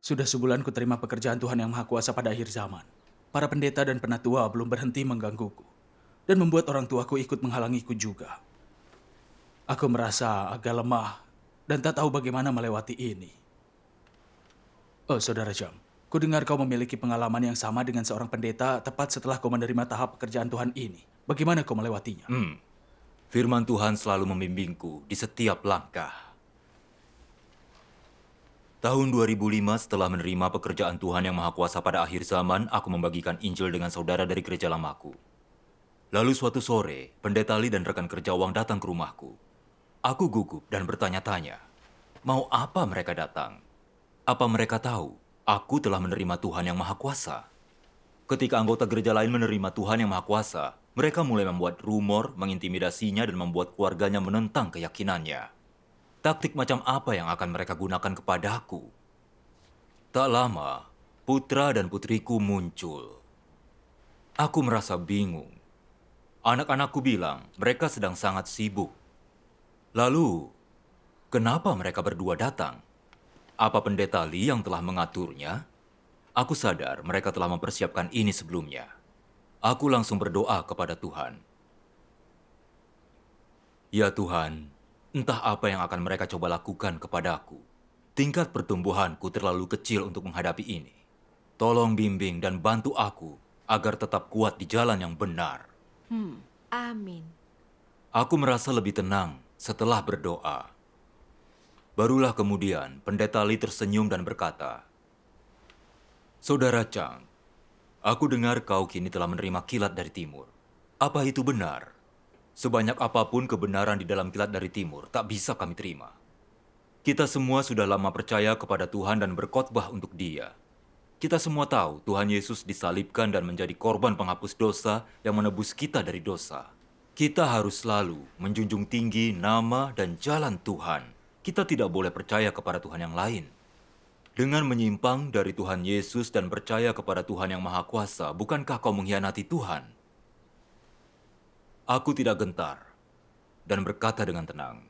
Sudah sebulan ku terima pekerjaan Tuhan Yang Maha Kuasa pada akhir zaman. Para pendeta dan penatua belum berhenti menggangguku. Dan membuat orang tuaku ikut menghalangiku juga. Aku merasa agak lemah dan tak tahu bagaimana melewati ini. Oh, Saudara Jam, ku dengar kau memiliki pengalaman yang sama dengan seorang pendeta tepat setelah kau menerima tahap pekerjaan Tuhan ini. Bagaimana kau melewatinya? Firman Tuhan selalu membimbingku di setiap langkah. Tahun 2005 setelah menerima pekerjaan Tuhan Yang Maha Kuasa pada akhir zaman, aku membagikan Injil dengan saudara dari gereja lamaku. Lalu suatu sore, pendeta Lee dan rekan kerja Wang datang ke rumahku. Aku gugup dan bertanya-tanya, mau apa mereka datang? Apa mereka tahu aku telah menerima Tuhan Yang Maha Kuasa? Ketika anggota gereja lain menerima Tuhan Yang Maha Kuasa, mereka mulai membuat rumor, mengintimidasinya, dan membuat keluarganya menentang keyakinannya. Taktik macam apa yang akan mereka gunakan kepadaku? Tak lama, putra dan putriku muncul. Aku merasa bingung. Anak-anakku bilang mereka sedang sangat sibuk. Lalu, kenapa mereka berdua datang? Apa pendeta Lee yang telah mengaturnya? Aku sadar mereka telah mempersiapkan ini sebelumnya. Aku langsung berdoa kepada Tuhan. Ya Tuhan, entah apa yang akan mereka coba lakukan kepadaku. Tingkat pertumbuhanku terlalu kecil untuk menghadapi ini. Tolong bimbing dan bantu aku agar tetap kuat di jalan yang benar. Amin. Aku merasa lebih tenang setelah berdoa. Barulah kemudian pendeta Lee tersenyum dan berkata, Saudara Chang, aku dengar kau kini telah menerima kilat dari timur. Apa itu benar? Sebanyak apapun kebenaran di dalam kilat dari timur, tak bisa kami terima. Kita semua sudah lama percaya kepada Tuhan dan berkhotbah untuk Dia. Kita semua tahu Tuhan Yesus disalibkan dan menjadi korban penghapus dosa yang menebus kita dari dosa. Kita harus selalu menjunjung tinggi nama dan jalan Tuhan. Kita tidak boleh percaya kepada Tuhan yang lain. Dengan menyimpang dari Tuhan Yesus dan percaya kepada Tuhan yang Maha Kuasa, bukankah kau mengkhianati Tuhan? Aku tidak gentar dan berkata dengan tenang,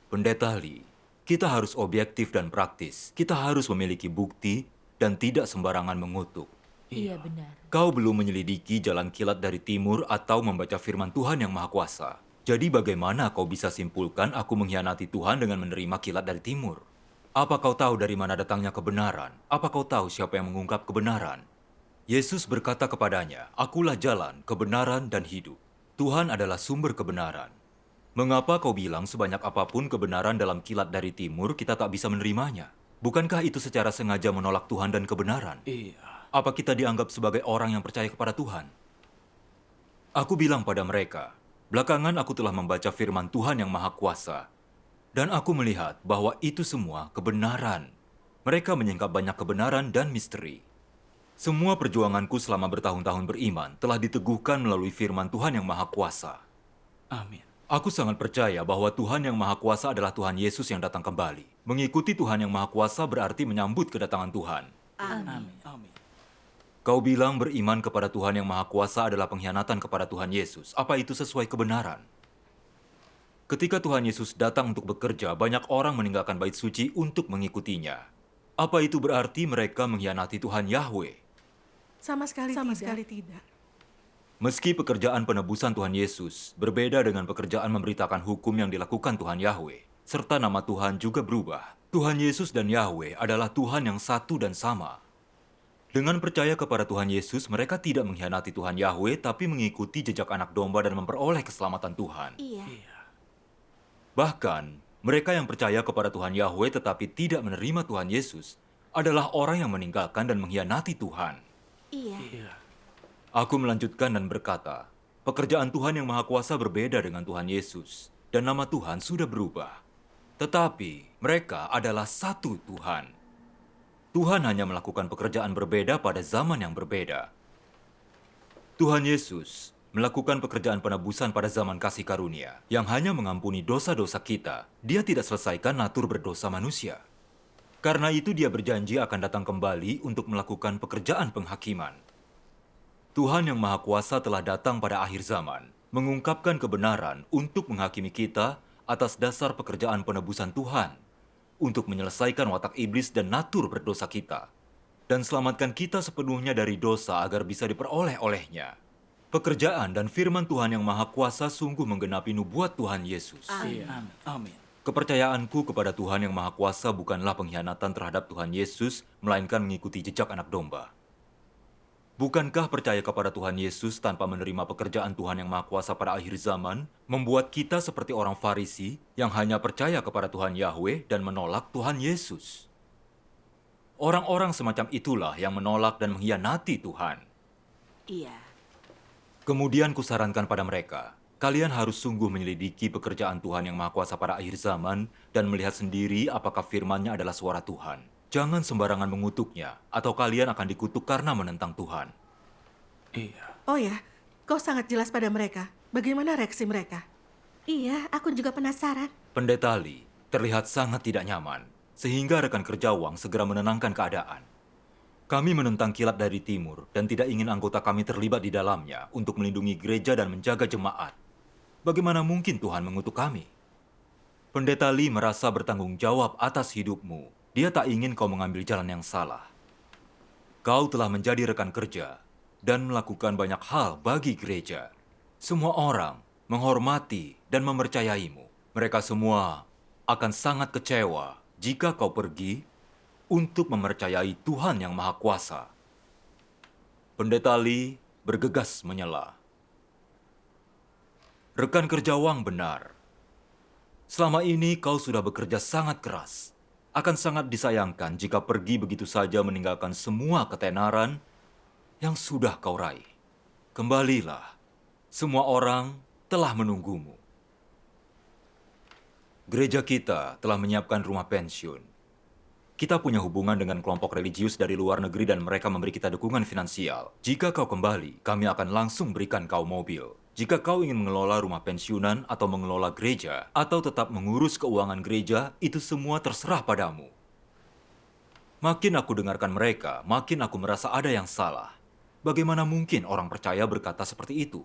Pendeta Lee, kita harus objektif dan praktis. Kita harus memiliki bukti dan tidak sembarangan mengutuk. Iya benar. Kau belum menyelidiki jalan kilat dari timur atau membaca firman Tuhan yang Maha Kuasa. Jadi bagaimana kau bisa simpulkan aku mengkhianati Tuhan dengan menerima kilat dari timur? Apa kau tahu dari mana datangnya kebenaran? Apa kau tahu siapa yang mengungkap kebenaran? Yesus berkata kepadanya, Akulah jalan, kebenaran, dan hidup. Tuhan adalah sumber kebenaran. Mengapa kau bilang sebanyak apapun kebenaran dalam kilat dari timur, kita tak bisa menerimanya? Bukankah itu secara sengaja menolak Tuhan dan kebenaran? Iya. Apa kita dianggap sebagai orang yang percaya kepada Tuhan? Aku bilang pada mereka, belakangan aku telah membaca firman Tuhan yang Maha Kuasa. Dan aku melihat bahwa itu semua kebenaran. Mereka menyingkap banyak kebenaran dan misteri. Semua perjuanganku selama bertahun-tahun beriman telah diteguhkan melalui firman Tuhan yang Maha Kuasa. Amin. Aku sangat percaya bahwa Tuhan yang Maha Kuasa adalah Tuhan Yesus yang datang kembali. Mengikuti Tuhan yang Maha Kuasa berarti menyambut kedatangan Tuhan. Amin. Amin. Kau bilang beriman kepada Tuhan yang Maha Kuasa adalah pengkhianatan kepada Tuhan Yesus. Apa itu sesuai kebenaran? Ketika Tuhan Yesus datang untuk bekerja, banyak orang meninggalkan bait suci untuk mengikutinya. Apa itu berarti mereka mengkhianati Tuhan Yahweh? Sama sekali tidak. Meski pekerjaan penebusan Tuhan Yesus berbeda dengan pekerjaan memberitakan hukum yang dilakukan Tuhan Yahweh, serta nama Tuhan juga berubah, Tuhan Yesus dan Yahweh adalah Tuhan yang satu dan sama. Dengan percaya kepada Tuhan Yesus, mereka tidak mengkhianati Tuhan Yahweh, tapi mengikuti jejak anak domba dan memperoleh keselamatan Tuhan. Iya. Bahkan, mereka yang percaya kepada Tuhan Yahweh tetapi tidak menerima Tuhan Yesus adalah orang yang meninggalkan dan mengkhianati Tuhan. Iya. Iya. Aku melanjutkan dan berkata, pekerjaan Tuhan yang Maha Kuasa berbeda dengan Tuhan Yesus, dan nama Tuhan sudah berubah. Tetapi mereka adalah satu Tuhan. Tuhan hanya melakukan pekerjaan berbeda pada zaman yang berbeda. Tuhan Yesus melakukan pekerjaan penebusan pada zaman kasih karunia, yang hanya mengampuni dosa-dosa kita. Dia tidak selesaikan natur berdosa manusia. Karena itu dia berjanji akan datang kembali untuk melakukan pekerjaan penghakiman. Tuhan yang Maha Kuasa telah datang pada akhir zaman, mengungkapkan kebenaran untuk menghakimi kita atas dasar pekerjaan penebusan Tuhan, untuk menyelesaikan watak iblis dan natur berdosa kita. Dan selamatkan kita sepenuhnya dari dosa agar bisa diperoleh olehnya. Pekerjaan dan firman Tuhan yang Maha Kuasa sungguh menggenapi nubuat Tuhan Yesus. Iya, amin. Amin. Kepercayaanku kepada Tuhan yang Maha Kuasa bukanlah pengkhianatan terhadap Tuhan Yesus, melainkan mengikuti jejak anak domba. Bukankah percaya kepada Tuhan Yesus tanpa menerima pekerjaan Tuhan yang Maha Kuasa pada akhir zaman, membuat kita seperti orang Farisi yang hanya percaya kepada Tuhan Yahweh dan menolak Tuhan Yesus? Orang-orang semacam itulah yang menolak dan mengkhianati Tuhan. Iya. Kemudian kusarankan pada mereka, kalian harus sungguh menyelidiki pekerjaan Tuhan yang Maha Kuasa pada akhir zaman dan melihat sendiri apakah firman-Nya adalah suara Tuhan. Jangan sembarangan mengutuknya, atau kalian akan dikutuk karena menentang Tuhan. Iya. Oh ya, kau sangat jelas pada mereka. Bagaimana reaksi mereka? Iya, aku juga penasaran. Pendeta Lee terlihat sangat tidak nyaman, sehingga rekan kerja Wang segera menenangkan keadaan. Kami menentang kilat dari timur dan tidak ingin anggota kami terlibat di dalamnya untuk melindungi gereja dan menjaga jemaat. Bagaimana mungkin Tuhan mengutuk kami? Pendeta Lee merasa bertanggung jawab atas hidupmu. Dia tak ingin kau mengambil jalan yang salah. Kau telah menjadi rekan kerja dan melakukan banyak hal bagi gereja. Semua orang menghormati dan mempercayaimu. Mereka semua akan sangat kecewa jika kau pergi untuk mempercayai Tuhan yang Maha Kuasa. Pendeta Lee bergegas menyela. Rekan kerja Wang benar. Selama ini kau sudah bekerja sangat keras. Akan sangat disayangkan jika pergi begitu saja meninggalkan semua ketenaran yang sudah kau raih. Kembalilah. Semua orang telah menunggumu. Gereja kita telah menyiapkan rumah pensiun. Kita punya hubungan dengan kelompok religius dari luar negeri dan mereka memberi kita dukungan finansial. Jika kau kembali, kami akan langsung berikan kau mobil. Jika kau ingin mengelola rumah pensiunan atau mengelola gereja, atau tetap mengurus keuangan gereja, itu semua terserah padamu. Makin aku dengarkan mereka, makin aku merasa ada yang salah. Bagaimana mungkin orang percaya berkata seperti itu?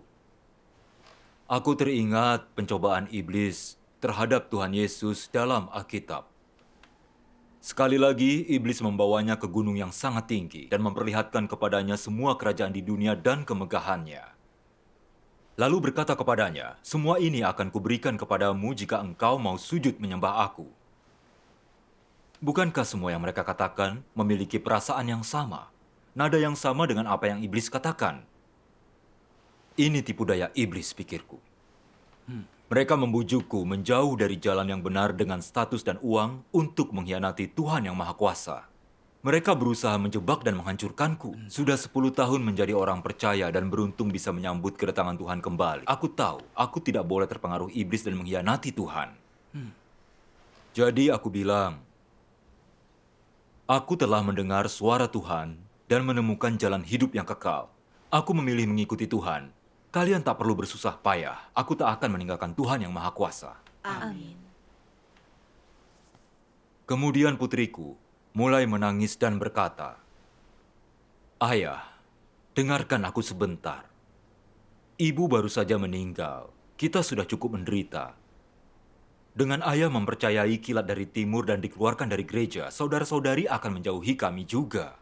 Aku teringat pencobaan iblis terhadap Tuhan Yesus dalam Alkitab. Sekali lagi, iblis membawanya ke gunung yang sangat tinggi dan memperlihatkan kepadanya semua kerajaan di dunia dan kemegahannya. Lalu berkata kepadanya, semua ini akan kuberikan kepadamu jika engkau mau sujud menyembah aku. Bukankah semua yang mereka katakan memiliki perasaan yang sama? Nada yang sama dengan apa yang iblis katakan. Ini tipu daya iblis, pikirku. Mereka membujukku menjauh dari jalan yang benar dengan status dan uang untuk mengkhianati Tuhan yang Maha Kuasa. Mereka berusaha menjebak dan menghancurkanku. Sudah 10 tahun menjadi orang percaya dan beruntung bisa menyambut kedatangan Tuhan kembali. Aku tahu, aku tidak boleh terpengaruh iblis dan mengkhianati Tuhan. Jadi aku bilang, aku telah mendengar suara Tuhan dan menemukan jalan hidup yang kekal. Aku memilih mengikuti Tuhan. Kalian tak perlu bersusah payah. Aku tak akan meninggalkan Tuhan yang Maha Kuasa. Amin. Kemudian putriku mulai menangis dan berkata, "Ayah, dengarkan aku sebentar. Ibu baru saja meninggal. Kita sudah cukup menderita. Dengan ayah mempercayai kilat dari timur dan dikeluarkan dari gereja, saudara-saudari akan menjauhi kami juga."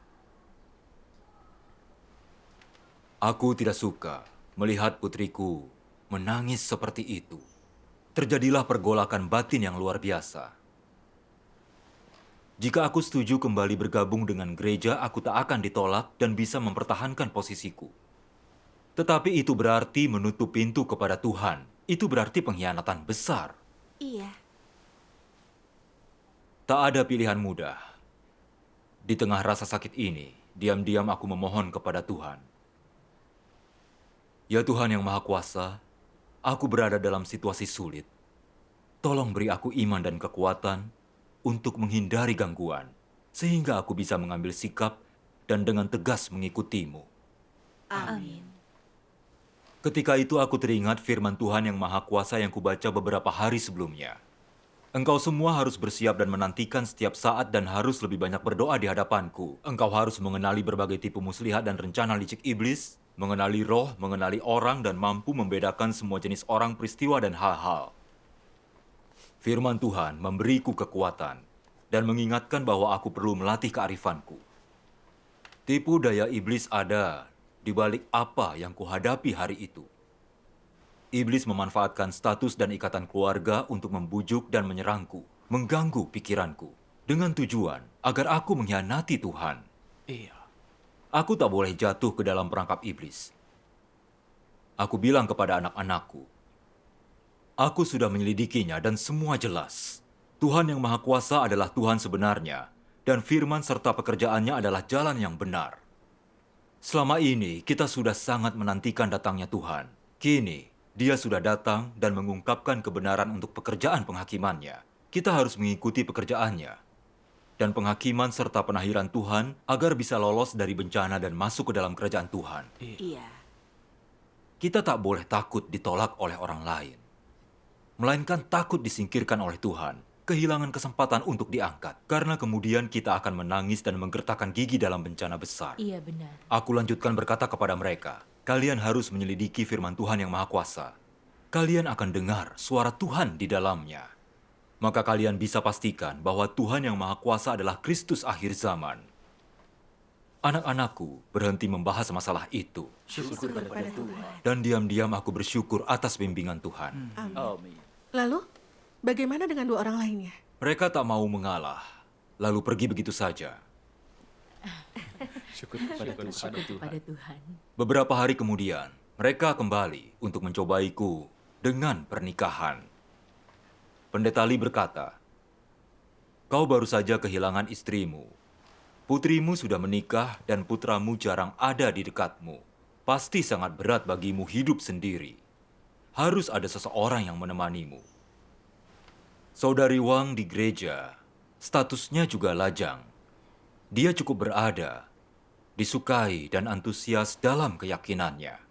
Aku tidak suka melihat putriku menangis seperti itu. Terjadilah pergolakan batin yang luar biasa. Jika aku setuju kembali bergabung dengan gereja, aku tak akan ditolak dan bisa mempertahankan posisiku. Tetapi itu berarti menutup pintu kepada Tuhan. Itu berarti pengkhianatan besar. Iya. Tak ada pilihan mudah. Di tengah rasa sakit ini, diam-diam aku memohon kepada Tuhan. Ya Tuhan yang Maha Kuasa, aku berada dalam situasi sulit. Tolong beri aku iman dan kekuatan untuk menghindari gangguan, sehingga aku bisa mengambil sikap dan dengan tegas mengikutimu. Amin. Ketika itu aku teringat firman Tuhan yang Maha Kuasa yang kubaca beberapa hari sebelumnya. Engkau semua harus bersiap dan menantikan setiap saat dan harus lebih banyak berdoa di hadapanku. Engkau harus mengenali berbagai tipu muslihat dan rencana licik iblis, mengenali roh, mengenali orang, dan mampu membedakan semua jenis orang, peristiwa, dan hal-hal. Firman Tuhan memberiku kekuatan, dan mengingatkan bahwa aku perlu melatih kearifanku. Tipu daya iblis ada di balik apa yang kuhadapi hari itu. Iblis memanfaatkan status dan ikatan keluarga untuk membujuk dan menyerangku, mengganggu pikiranku, dengan tujuan agar aku mengkhianati Tuhan. Iya. Aku tak boleh jatuh ke dalam perangkap iblis. Aku bilang kepada anak-anakku, aku sudah menyelidikinya dan semua jelas. Tuhan yang Maha Kuasa adalah Tuhan sebenarnya, dan firman serta pekerjaannya adalah jalan yang benar. Selama ini kita sudah sangat menantikan datangnya Tuhan. Kini, Dia sudah datang dan mengungkapkan kebenaran untuk pekerjaan penghakimannya. Kita harus mengikuti pekerjaannya dan penghakiman serta penahiran Tuhan agar bisa lolos dari bencana dan masuk ke dalam kerajaan Tuhan. Iya. Kita tak boleh takut ditolak oleh orang lain, melainkan takut disingkirkan oleh Tuhan, kehilangan kesempatan untuk diangkat, karena kemudian kita akan menangis dan menggertakkan gigi dalam bencana besar. Iya benar. Aku lanjutkan berkata kepada mereka, kalian harus menyelidiki firman Tuhan yang Maha Kuasa. Kalian akan dengar suara Tuhan di dalamnya. Maka kalian bisa pastikan bahwa Tuhan yang Maha Kuasa adalah Kristus akhir zaman. Anak-anakku berhenti membahas masalah itu. Syukur kepada Tuhan. Dan diam-diam aku bersyukur atas bimbingan Tuhan. Amin. Lalu, bagaimana dengan dua orang lainnya? Mereka tak mau mengalah, lalu pergi begitu saja. Syukur kepada Tuhan. Kepada Tuhan. Beberapa hari kemudian, mereka kembali untuk mencobaiku dengan pernikahan. Pendeta Lee berkata, kau baru saja kehilangan istrimu. Putrimu sudah menikah dan putramu jarang ada di dekatmu. Pasti sangat berat bagimu hidup sendiri. Harus ada seseorang yang menemanimu. Saudari Wang di gereja, statusnya juga lajang. Dia cukup berada, disukai dan antusias dalam keyakinannya.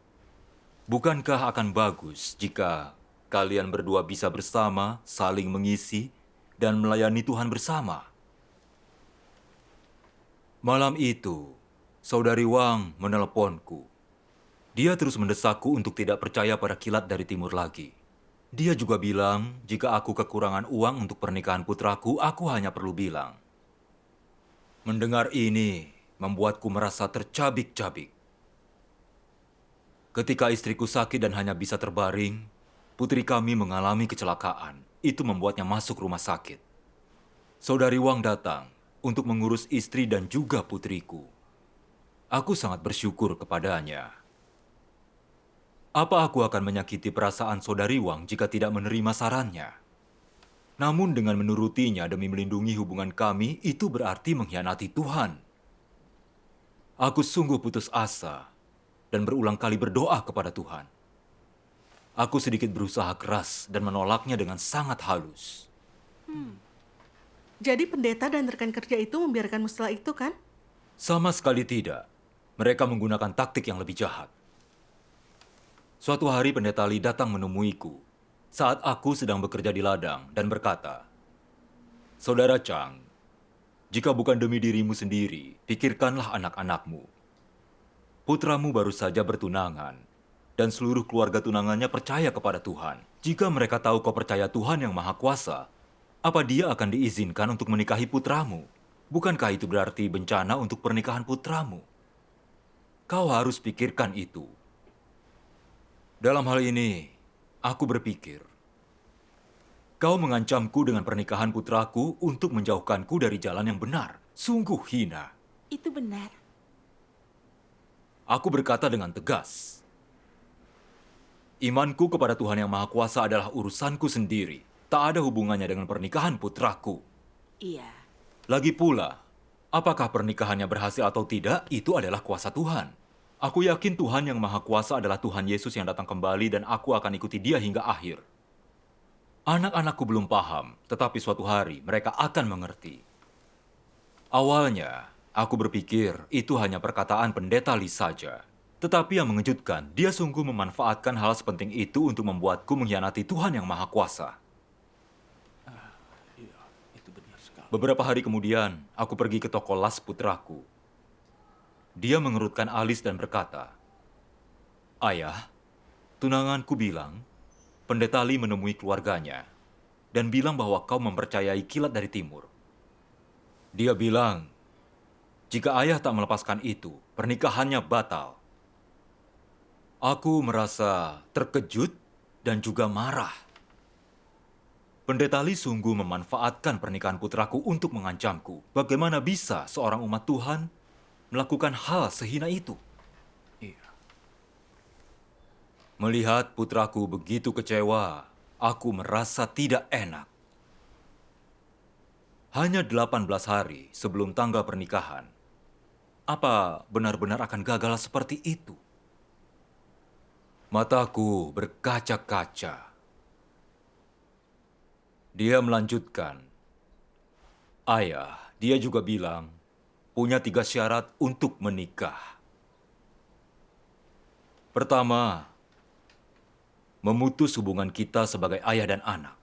Bukankah akan bagus jika kalian berdua bisa bersama, saling mengisi, dan melayani Tuhan bersama? Malam itu, Saudari Wang meneleponku. Dia terus mendesakku untuk tidak percaya pada kilat dari timur lagi. Dia juga bilang, jika aku kekurangan uang untuk pernikahan putraku, aku hanya perlu bilang. Mendengar ini membuatku merasa tercabik-cabik. Ketika istriku sakit dan hanya bisa terbaring, putri kami mengalami kecelakaan. Itu membuatnya masuk rumah sakit. Saudari Wang datang untuk mengurus istri dan juga putriku. Aku sangat bersyukur kepadanya. Apa aku akan menyakiti perasaan Saudari Wang jika tidak menerima sarannya? Namun dengan menurutinya demi melindungi hubungan kami, itu berarti mengkhianati Tuhan. Aku sungguh putus asa dan berulang kali berdoa kepada Tuhan. Aku sedikit berusaha keras dan menolaknya dengan sangat halus. Jadi pendeta dan rekan kerja itu membiarkanmu setelah itu, kan? Sama sekali tidak. Mereka menggunakan taktik yang lebih jahat. Suatu hari pendeta Lee datang menemuiku saat aku sedang bekerja di ladang dan berkata, Saudara Chang, jika bukan demi dirimu sendiri, pikirkanlah anak-anakmu. Putramu baru saja bertunangan, dan seluruh keluarga tunangannya percaya kepada Tuhan. Jika mereka tahu kau percaya Tuhan yang Maha Kuasa, apa dia akan diizinkan untuk menikahi putramu? Bukankah itu berarti bencana untuk pernikahan putramu? Kau harus pikirkan itu. Dalam hal ini, aku berpikir, kau mengancamku dengan pernikahan putraku untuk menjauhkanku dari jalan yang benar. Sungguh hina. Itu benar. Aku berkata dengan tegas, imanku kepada Tuhan yang Maha Kuasa adalah urusanku sendiri. Tak ada hubungannya dengan pernikahan putraku. Iya. Lagi pula, apakah pernikahannya berhasil atau tidak, itu adalah kuasa Tuhan. Aku yakin Tuhan yang Maha Kuasa adalah Tuhan Yesus yang datang kembali dan aku akan ikuti Dia hingga akhir. Anak-anakku belum paham, tetapi suatu hari mereka akan mengerti. Awalnya, aku berpikir itu hanya perkataan pendeta Lee saja. Tetapi yang mengejutkan, dia sungguh memanfaatkan hal sepenting itu untuk membuatku mengkhianati Tuhan yang Maha Kuasa. Iya, itu benar sekali. Beberapa hari kemudian, aku pergi ke toko las putraku. Dia mengerutkan alis dan berkata, Ayah, tunanganku bilang, pendeta Lee menemui keluarganya dan bilang bahwa kau mempercayai kilat dari timur. Dia bilang, jika ayah tak melepaskan itu, pernikahannya batal. Aku merasa terkejut dan juga marah. Pendeta Lee sungguh memanfaatkan pernikahan putraku untuk mengancamku. Bagaimana bisa seorang umat Tuhan melakukan hal sehina itu? Iya. Melihat putraku begitu kecewa, aku merasa tidak enak. Hanya 18 hari sebelum tanggal pernikahan, apa benar-benar akan gagal seperti itu? Mataku berkaca-kaca. Dia melanjutkan, "Ayah, dia juga bilang, punya 3 syarat untuk menikah. Pertama, memutus hubungan kita sebagai ayah dan anak.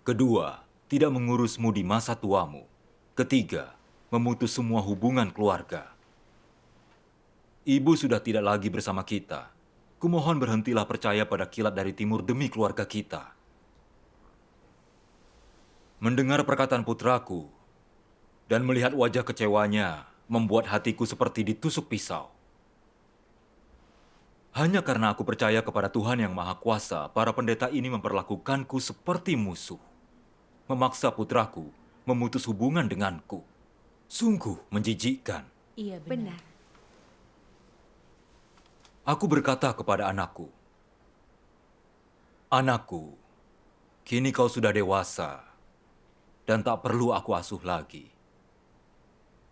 Kedua, tidak mengurusmu di masa tuamu. Ketiga, memutus semua hubungan keluarga. Ibu sudah tidak lagi bersama kita. Kumohon berhentilah percaya pada kilat dari timur demi keluarga kita." Mendengar perkataan putraku dan melihat wajah kecewanya membuat hatiku seperti ditusuk pisau. Hanya karena aku percaya kepada Tuhan yang Maha Kuasa, para pendeta ini memperlakukanku seperti musuh. Memaksa putraku memutus hubungan denganku. Sungguh menjijikkan. Iya benar. Benar. Aku berkata kepada anakku, "Anakku, kini kau sudah dewasa dan tak perlu aku asuh lagi.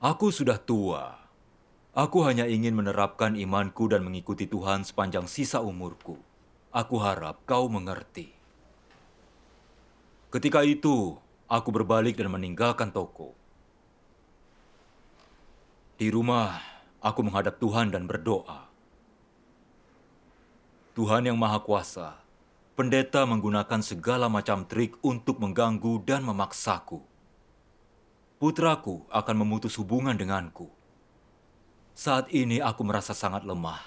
Aku sudah tua. Aku hanya ingin menerapkan imanku dan mengikuti Tuhan sepanjang sisa umurku. Aku harap kau mengerti." Ketika itu, aku berbalik dan meninggalkan toko. Di rumah, aku menghadap Tuhan dan berdoa. Tuhan yang Maha Kuasa, pendeta menggunakan segala macam trik untuk mengganggu dan memaksaku. Putraku akan memutus hubungan denganku. Saat ini aku merasa sangat lemah.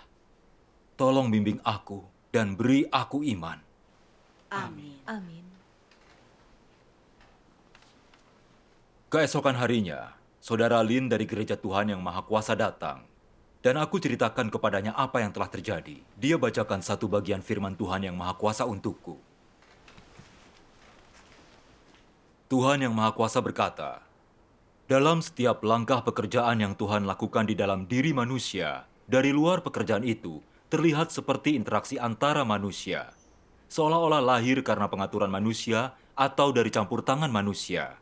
Tolong bimbing aku dan beri aku iman. Amin. Amin. Keesokan harinya, Saudara Lin dari Gereja Tuhan yang Maha Kuasa datang. Dan aku ceritakan kepadanya apa yang telah terjadi. Dia bacakan satu bagian firman Tuhan yang Maha Kuasa untukku. Tuhan yang Maha Kuasa berkata, "Dalam setiap langkah pekerjaan yang Tuhan lakukan di dalam diri manusia, dari luar pekerjaan itu, terlihat seperti interaksi antara manusia. Seolah-olah lahir karena pengaturan manusia atau dari campur tangan manusia.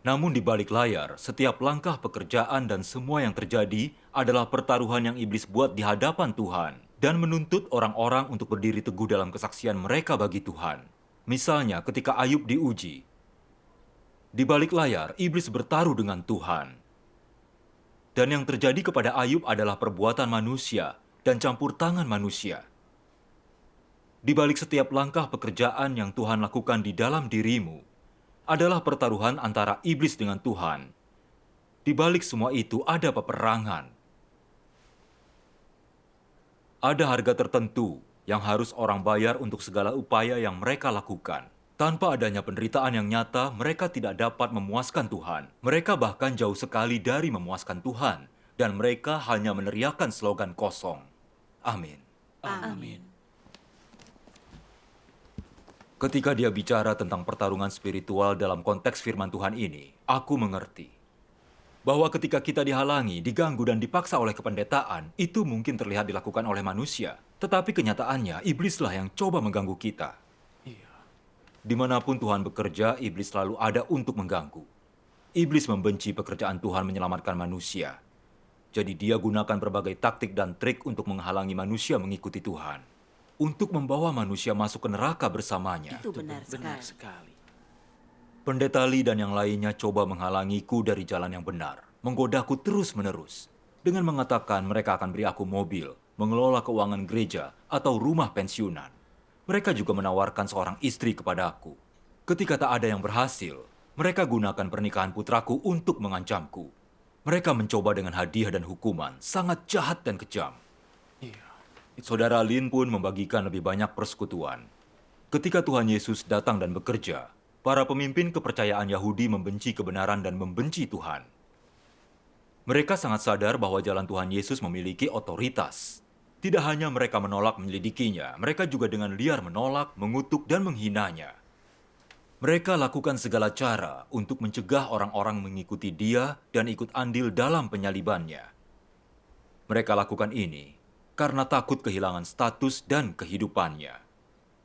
Namun di balik layar, setiap langkah pekerjaan dan semua yang terjadi adalah pertaruhan yang iblis buat di hadapan Tuhan dan menuntut orang-orang untuk berdiri teguh dalam kesaksian mereka bagi Tuhan. Misalnya ketika Ayub diuji, di balik layar iblis bertaruh dengan Tuhan. Dan yang terjadi kepada Ayub adalah perbuatan manusia dan campur tangan manusia. Di balik setiap langkah pekerjaan yang Tuhan lakukan di dalam dirimu, adalah pertaruhan antara iblis dengan Tuhan. Di balik semua itu ada peperangan. Ada harga tertentu yang harus orang bayar untuk segala upaya yang mereka lakukan. Tanpa adanya penderitaan yang nyata, mereka tidak dapat memuaskan Tuhan. Mereka bahkan jauh sekali dari memuaskan Tuhan. Dan mereka hanya meneriakkan slogan kosong. Amin. Amin. Ketika dia bicara tentang pertarungan spiritual dalam konteks firman Tuhan ini, aku mengerti bahwa ketika kita dihalangi, diganggu, dan dipaksa oleh kependetaan, itu mungkin terlihat dilakukan oleh manusia. Tetapi kenyataannya, iblislah yang coba mengganggu kita. Iya. Dimanapun Tuhan bekerja, iblis selalu ada untuk mengganggu. Iblis membenci pekerjaan Tuhan menyelamatkan manusia. Jadi dia gunakan berbagai taktik dan trik untuk menghalangi manusia mengikuti Tuhan. Untuk membawa manusia masuk ke neraka bersamanya. Itu benar Benar sekali. sekali. Pendeta Lee dan yang lainnya coba menghalangiku dari jalan yang benar. Menggodaku terus-menerus. Dengan mengatakan mereka akan beri aku mobil, mengelola keuangan gereja, atau rumah pensiunan. Mereka juga menawarkan seorang istri kepada aku. Ketika tak ada yang berhasil, mereka gunakan pernikahan putraku untuk mengancamku. Mereka mencoba dengan hadiah dan hukuman, sangat jahat dan kejam. Iya. Saudara Lin pun membagikan lebih banyak persekutuan. Ketika Tuhan Yesus datang dan bekerja, para pemimpin kepercayaan Yahudi membenci kebenaran dan membenci Tuhan. Mereka sangat sadar bahwa jalan Tuhan Yesus memiliki otoritas. Tidak hanya mereka menolak menyelidikinya, mereka juga dengan liar menolak, mengutuk, dan menghinanya. Mereka lakukan segala cara untuk mencegah orang-orang mengikuti dia dan ikut andil dalam penyalibannya. Mereka lakukan ini karena takut kehilangan status dan kehidupannya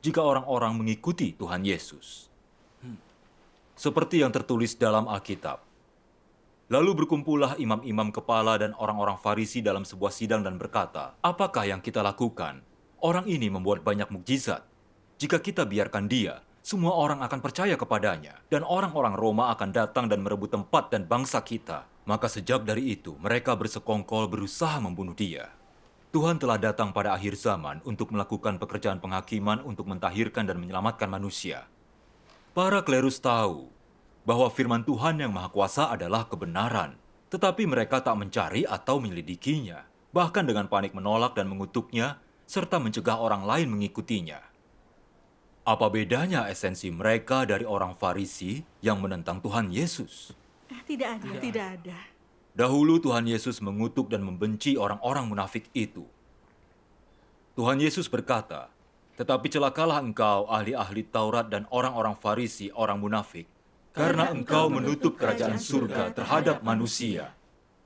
jika orang-orang mengikuti Tuhan Yesus. Seperti yang tertulis dalam Alkitab. Lalu berkumpullah imam-imam kepala dan orang-orang Farisi dalam sebuah sidang dan berkata, "Apakah yang kita lakukan? Orang ini membuat banyak mukjizat. Jika kita biarkan dia, semua orang akan percaya kepadanya, dan orang-orang Roma akan datang dan merebut tempat dan bangsa kita." Maka sejak dari itu, mereka bersekongkol berusaha membunuh dia. Tuhan telah datang pada akhir zaman untuk melakukan pekerjaan penghakiman untuk mentahirkan dan menyelamatkan manusia. Para klerus tahu bahwa firman Tuhan yang Maha Kuasa adalah kebenaran, tetapi mereka tak mencari atau menyelidikinya, bahkan dengan panik menolak dan mengutuknya, serta mencegah orang lain mengikutinya. Apa bedanya esensi mereka dari orang Farisi yang menentang Tuhan Yesus? Tidak ada, tidak ada. Dahulu Tuhan Yesus mengutuk dan membenci orang-orang munafik itu. Tuhan Yesus berkata, "Tetapi celakalah engkau, ahli-ahli Taurat dan orang-orang Farisi, orang munafik, karena engkau menutup kerajaan surga terhadap manusia.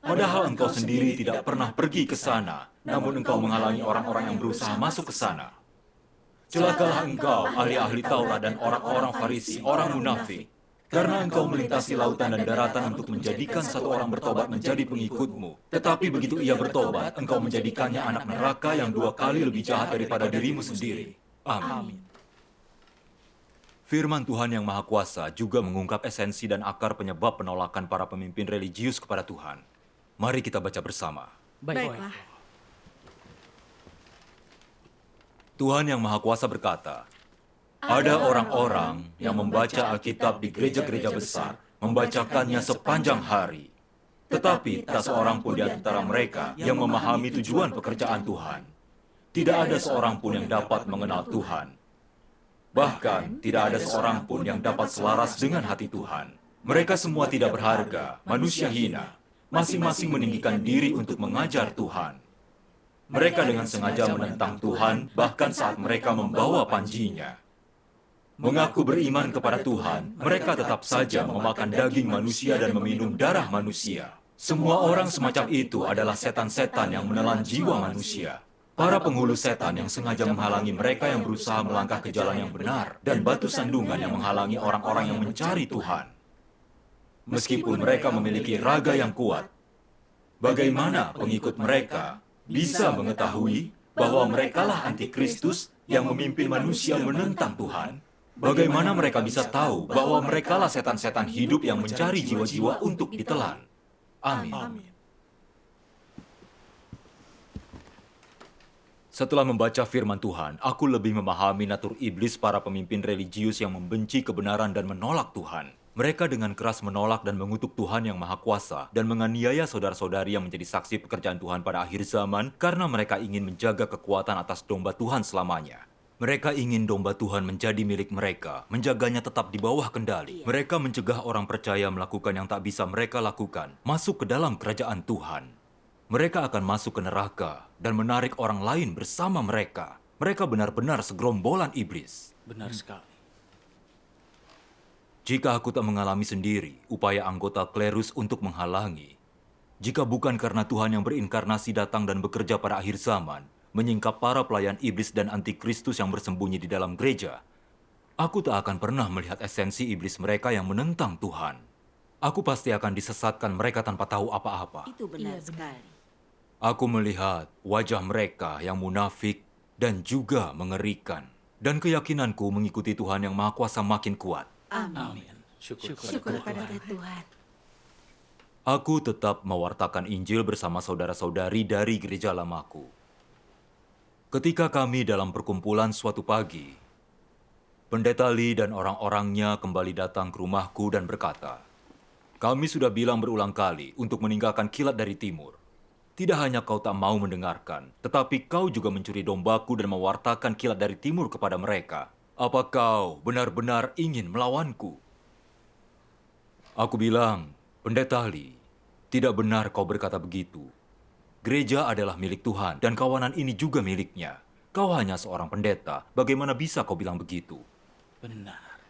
Padahal engkau sendiri tidak pernah pergi ke sana, namun engkau menghalangi orang-orang yang berusaha masuk ke sana. Celakalah engkau, ahli-ahli Taurat dan orang-orang Farisi, orang munafik, karena engkau melintasi lautan dan daratan untuk menjadikan satu orang bertobat menjadi pengikutmu. Tetapi begitu ia bertobat, engkau menjadikannya anak neraka yang 2 kali lebih jahat daripada dirimu sendiri." Amin. Firman Tuhan yang Maha Kuasa juga mengungkap esensi dan akar penyebab penolakan para pemimpin religius kepada Tuhan. Mari kita baca bersama. Baiklah. Tuhan yang Maha Kuasa berkata, "Ada orang-orang yang membaca Alkitab di gereja-gereja besar, membacakannya sepanjang hari. Tetapi tak seorang pun di antara mereka yang memahami tujuan pekerjaan Tuhan. Tidak ada seorang pun yang dapat mengenal Tuhan. Bahkan tidak ada seorang pun yang dapat selaras dengan hati Tuhan. Mereka semua tidak berharga, manusia hina, masing-masing meninggikan diri untuk mengajar Tuhan. Mereka dengan sengaja menentang Tuhan, bahkan saat mereka membawa panjinya. Mengaku beriman kepada Tuhan, mereka tetap saja memakan daging manusia dan meminum darah manusia. Semua orang semacam itu adalah setan-setan yang menelan jiwa manusia. Para penghulu setan yang sengaja menghalangi mereka yang berusaha melangkah ke jalan yang benar, dan batu sandungan yang menghalangi orang-orang yang mencari Tuhan. Meskipun mereka memiliki raga yang kuat, bagaimana pengikut mereka bisa mengetahui bahwa merekalah antikristus yang memimpin manusia menentang Tuhan? Bagaimana mereka bisa tahu bahwa merekalah setan-setan hidup yang mencari jiwa-jiwa untuk ditelan? Amin. Setelah membaca firman Tuhan, aku lebih memahami natur iblis para pemimpin religius yang membenci kebenaran dan menolak Tuhan. Mereka dengan keras menolak dan mengutuk Tuhan yang Maha Kuasa dan menganiaya saudara-saudari yang menjadi saksi pekerjaan Tuhan pada akhir zaman karena mereka ingin menjaga kekuatan atas domba Tuhan selamanya. Mereka ingin domba Tuhan menjadi milik mereka, menjaganya tetap di bawah kendali. Mereka mencegah orang percaya melakukan yang tak bisa mereka lakukan, masuk ke dalam kerajaan Tuhan. Mereka akan masuk ke neraka dan menarik orang lain bersama mereka. Mereka benar-benar segerombolan iblis. Benar sekali. Jika aku tak mengalami sendiri upaya anggota klerus untuk menghalangi, jika bukan karena Tuhan yang berinkarnasi datang dan bekerja pada akhir zaman, menyingkap para pelayan iblis dan antikristus yang bersembunyi di dalam gereja, aku tak akan pernah melihat esensi iblis mereka yang menentang Tuhan. Aku pasti akan disesatkan mereka tanpa tahu apa-apa. Itu benar sekali. Aku melihat wajah mereka yang munafik dan juga mengerikan. Dan keyakinanku mengikuti Tuhan yang Maha Kuasa makin kuat. Amin. Syukur Syukur kepada Tuhan. Aku tetap mewartakan Injil bersama saudara-saudari dari gereja lamaku. Ketika kami dalam perkumpulan suatu pagi, Pendeta Lee dan orang-orangnya kembali datang ke rumahku dan berkata, "Kami sudah bilang berulang kali untuk meninggalkan kilat dari timur. Tidak hanya kau tak mau mendengarkan, tetapi kau juga mencuri dombaku dan mewartakan kilat dari timur kepada mereka. apa kau benar-benar ingin melawanku? Aku bilang, Pendeta Lee, tidak benar kau berkata begitu. Gereja adalah milik Tuhan dan kawanan ini juga miliknya. Kau hanya seorang pendeta, bagaimana bisa kau bilang begitu? Benar.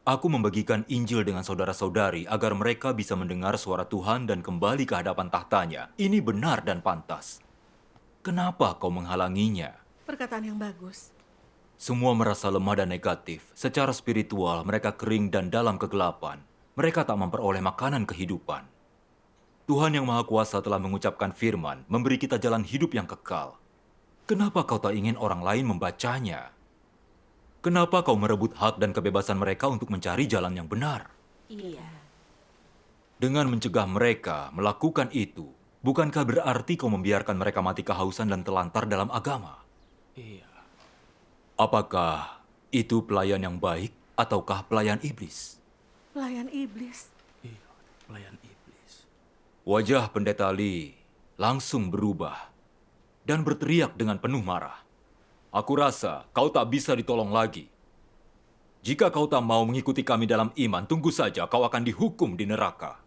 Aku membagikan Injil dengan saudara-saudari agar mereka bisa mendengar suara Tuhan dan kembali ke hadapan tahtanya. Ini benar dan pantas. Kenapa kau menghalanginya? Perkataan yang bagus. Semua merasa lemah dan negatif. Secara spiritual, mereka kering dan dalam kegelapan. Mereka tak memperoleh makanan kehidupan. Tuhan yang Maha Kuasa telah mengucapkan firman, memberi kita jalan hidup yang kekal. Kenapa kau tak ingin orang lain membacanya? Kenapa kau merebut hak dan kebebasan mereka untuk mencari jalan yang benar? Iya. Dengan mencegah mereka melakukan itu, bukankah berarti kau membiarkan mereka mati kehausan dan telantar dalam agama? Iya. Apakah itu pelayan yang baik ataukah pelayan iblis? Pelayan iblis. Iya, pelayan iblis. Wajah Pendeta Lee langsung berubah dan berteriak dengan penuh marah. Aku rasa kau tak bisa ditolong lagi. Jika kau tak mau mengikuti kami dalam iman, tunggu saja kau akan dihukum di neraka.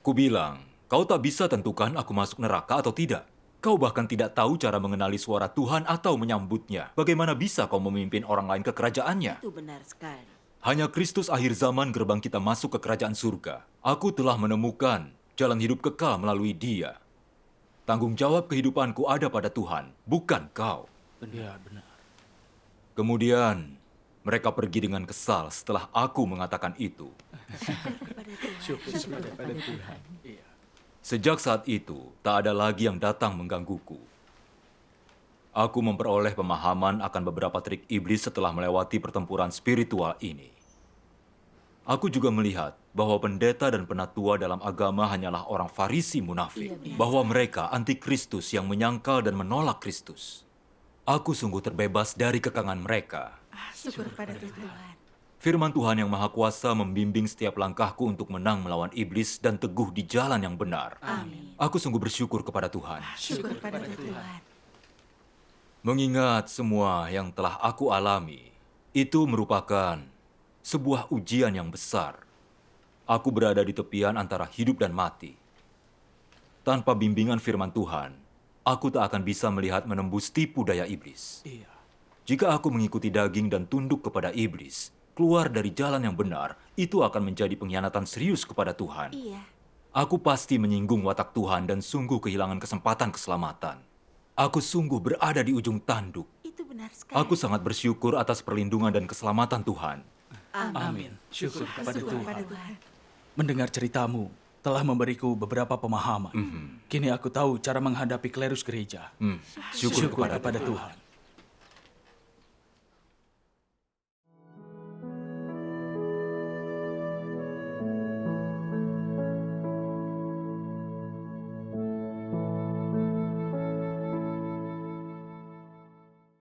Kubilang, kau tak bisa tentukan aku masuk neraka atau tidak. Kau bahkan tidak tahu cara mengenali suara Tuhan atau menyambutnya. Bagaimana bisa kau memimpin orang lain ke kerajaannya? Itu benar sekali. Hanya Kristus akhir zaman gerbang kita masuk ke kerajaan surga. Aku telah menemukan jalan hidup kekal melalui Dia. Tanggung jawab kehidupanku ada pada Tuhan, bukan kau. Iya, benar. Kemudian, mereka pergi dengan kesal setelah aku mengatakan itu. Kepada Tuhan. Pada Tuhan. Iya. Sejak saat itu, tak ada lagi yang datang menggangguku. Aku memperoleh pemahaman akan beberapa trik iblis setelah melewati pertempuran spiritual ini. Aku juga melihat bahwa pendeta dan penatua dalam agama hanyalah orang Farisi munafik. Bahwa mereka antikristus yang menyangkal dan menolak Kristus. Aku sungguh terbebas dari kekangan mereka. Syukur pada Tuhan. Tuhan. Firman Tuhan yang Maha Kuasa membimbing setiap langkahku untuk menang melawan iblis dan teguh di jalan yang benar. Amin. Aku sungguh bersyukur kepada Tuhan. Syukur pada Tuhan. Tuhan. Mengingat semua yang telah aku alami, itu merupakan sebuah ujian yang besar. Aku berada di tepian antara hidup dan mati. Tanpa bimbingan firman Tuhan, aku tak akan bisa melihat menembus tipu daya iblis. Iya. Jika aku mengikuti daging dan tunduk kepada iblis, keluar dari jalan yang benar, itu akan menjadi pengkhianatan serius kepada Tuhan. Iya. Aku pasti menyinggung watak Tuhan dan sungguh kehilangan kesempatan keselamatan. Aku sungguh berada di ujung tanduk. Itu benar sekali. Aku sangat bersyukur atas perlindungan dan keselamatan Tuhan. Amin. Syukur kepada Syukur pada Tuhan. Tuhan. Mendengar ceritamu telah memberiku beberapa pemahaman. Kini aku tahu cara menghadapi klerus gereja. Syukur Syukur kepada kepada Tuhan.